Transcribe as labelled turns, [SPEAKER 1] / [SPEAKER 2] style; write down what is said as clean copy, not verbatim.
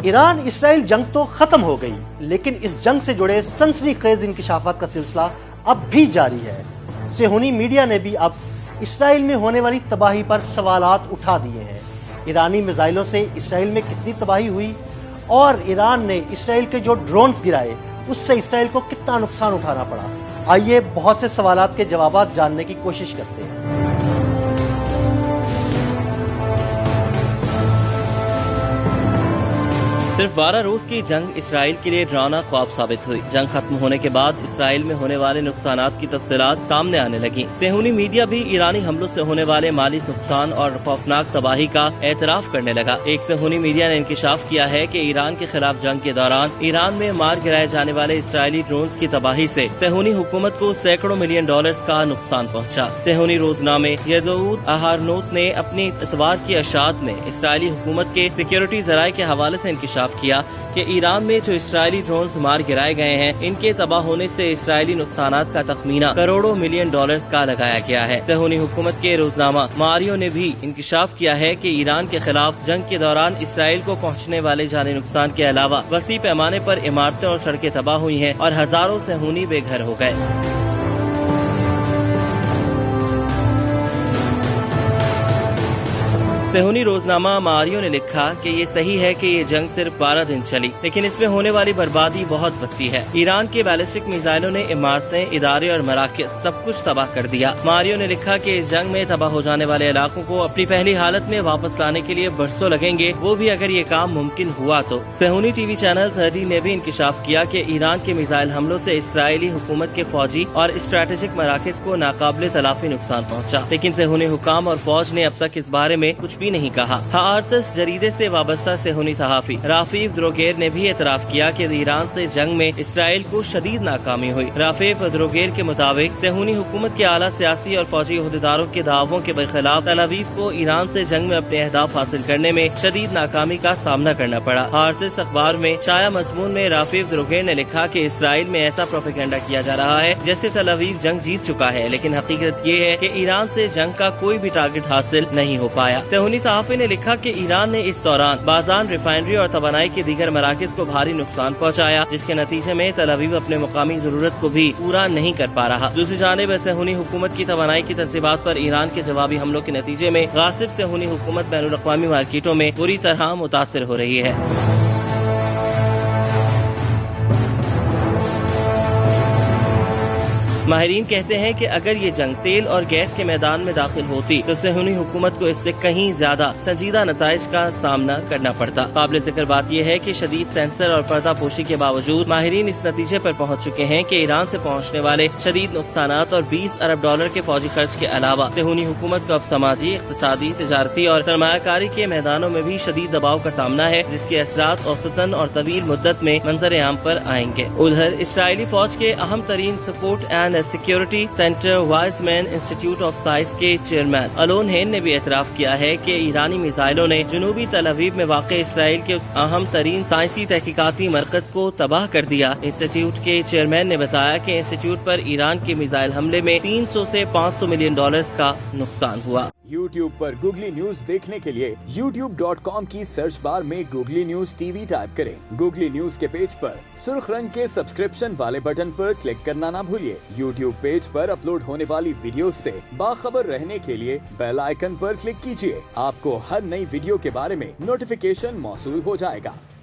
[SPEAKER 1] Iran Israel जंग तो खत्म हो गई, लेकिन इस जंग से जुड़े सनसनीखेज इंकिशाफात का सिलसिला अब भी जारी है। सेहूनी मीडिया ने भी अब इसराइल में होने वाली तबाही पर सवालात उठा दिए हैं। ईरानी मिसाइलों से इसराइल में कितनी तबाही हुई और ईरान ने इसराइल के जो ड्रोन्स गिराए उससे इसराइल को कितना नुकसान उठाना पड़ा। आइए बहुत से सवालात के जवाब जानने की कोशिश करते हैं।
[SPEAKER 2] सिर्फ 12 रोज की जंग इसराइल के लिए डरावना ख्वाब साबित हुई। जंग खत्म होने के बाद इसराइल में होने वाले नुकसानात की तफसीलात सामने आने लगी। सेहूनी मीडिया भी ईरानी हमलों से होने वाले माली नुकसान और खौफनाक तबाही का एतराफ करने लगा। एक सेहूनी मीडिया ने इंकिशाफ किया है कि ईरान के खिलाफ जंग के दौरान ईरान में मार गिराए जाने वाले इसराइली ड्रोन्स की तबाही से सेहूनी हुकूमत को सैकड़ों मिलियन डॉलर्स का नुकसान पहुँचा। सेहूनी रोजनामे यदऊद अहारनोत ने अपनी इतवार की अशात में इसराइली हुकूमत के सिक्योरिटी जराये के हवाले से इंकिशाफ किया कि ईरान में जो इसराइली ड्रोन्स मार गिराए गए हैं, इनके तबाह होने से इसराइली नुकसानात का तखमीना करोड़ों मिलियन डॉलर्स का लगाया गया है। सेहूनी हुकूमत के रोजनामा मारियो ने भी इंकिशाफ किया है कि ईरान के खिलाफ जंग के दौरान इसराइल को पहुंचने वाले जानी नुकसान के अलावा वसी पैमाने पर इमारतें और सड़कें तबाह हुई हैं और हजारों सेहूनी बेघर हो गए। सेहूनी रोजनामा मारियो ने लिखा कि ये सही है कि ये जंग सिर्फ 12 दिन चली, लेकिन इसमें होने वाली बर्बादी बहुत वसी है। ईरान के बैलिस्टिक मिसाइलों ने इमारतें, इदारे और मराकज़ सब कुछ तबाह कर दिया। मारियो ने लिखा कि इस जंग में तबाह हो जाने वाले इलाकों को अपनी पहली हालत में वापस लाने के लिए बरसों लगेंगे, वो भी अगर ये काम मुमकिन हुआ तो। सेहूनी टीवी चैनल 30 ने भी इंकिशाफ किया कि ईरान के मिसाइल हमलों से इसराइली हुकूमत के फौजी और स्ट्रेटेजिक मराकज़ को नाकाबिले तलाफी नुकसान पहुँचा, लेकिन सेहूनी हुकाम और फौज ने अब तक इस बारे में कुछ भी नहीं कहा। हार्तस जरीदे से वाबस्ता सेहूनी सहाफी राफीफ द्रोगेर ने भी एतराफ किया कि ईरान से जंग में इसराइल को शदीद नाकामी हुई। राफीफ द्रोगेर के मुताबिक सेहूनी हुकूमत के आला सियासी और फौजी अहदेदारों के दावों के खिलाफ तल अवीव को ईरान से जंग में अपने अहदाफ हासिल करने में शदीद नाकामी का सामना करना पड़ा। हार्तस अखबार में शाया मजमून में राफीफ द्रोगेर ने लिखा कि इसराइल में ऐसा प्रोपेगेंडा किया जा रहा है जैसे तल अवीव जंग जीत चुका है, लेकिन हकीकत ये है कि ईरान से जंग का कोई भी टारगेट हासिल नहीं हो पाया। सेहूनी सहाफी ने लिखा कि ईरान ने इस दौरान बाजान रिफाइनरी और तवानाई के दीगर मराकज को भारी नुकसान पहुंचाया, जिसके नतीजे में तल अवीव अपने मुकामी जरूरत को भी पूरा नहीं कर पा रहा। दूसरी जानिब सेहूनी हुकूमत की तवानाई की तंसीबात पर ईरान के जवाबी हमलों के नतीजे में गासिब सेहूनी हुकूमत बैनुल अक़वामी मार्केटों में बुरी तरह मुतासिर हो रही है। माहिरीन कहते हैं कि अगर ये जंग तेल और गैस के मैदान में दाखिल होती तो सेहूनी हुकूमत को इससे कहीं ज्यादा संजीदा नताइज का सामना करना पड़ता। काबिल जिक्र बात यह है कि शदीद सेंसर और पर्दा पोशी के बावजूद माहिरीन इस नतीजे पर पहुंच चुके हैं कि ईरान से पहुंचने वाले शदीद नुकसानात और 20 अरब डॉलर के फौजी खर्च के अलावा सेहूनी हुकूमत को अब समाजी, इक़्तिसादी, तिजारती और सरमायाकारी के मैदानों में भी शदीद दबाव का सामना है, जिसके असरात औसतन और तवील मुद्दत में मंजर आम पर आएंगे। उधर इसराइली फौज के अहम तरीन support and security centre Weizmann institute of science के चेयरमैन अलोन हेन ने भी एतराफ किया है कि ईरानी मिसाइलों ने जनूबी तल अवीव में वाक़ इसराइल के अहम तरीन साइंसी तहकीकाती मरकज को तबाह कर दिया। इंस्टीट्यूट के चेयरमैन ने बताया कि इंस्टीट्यूट पर ईरान के मिसाइल हमले में 300 से 500 मिलियन डॉलर्स का नुकसान हुआ।
[SPEAKER 3] YouTube पर गूगली न्यूज देखने के लिए youtube.com की सर्च बार में गूगली न्यूज टीवी टाइप करें। गूगली न्यूज के पेज पर सुर्ख रंग के सब्सक्रिप्शन वाले बटन पर क्लिक करना ना भूलिए। YouTube पेज पर अपलोड होने वाली वीडियो से बाखबर रहने के लिए बेल आइकन पर क्लिक कीजिए। आपको हर नई वीडियो के बारे में नोटिफिकेशन मौसूल हो जाएगा।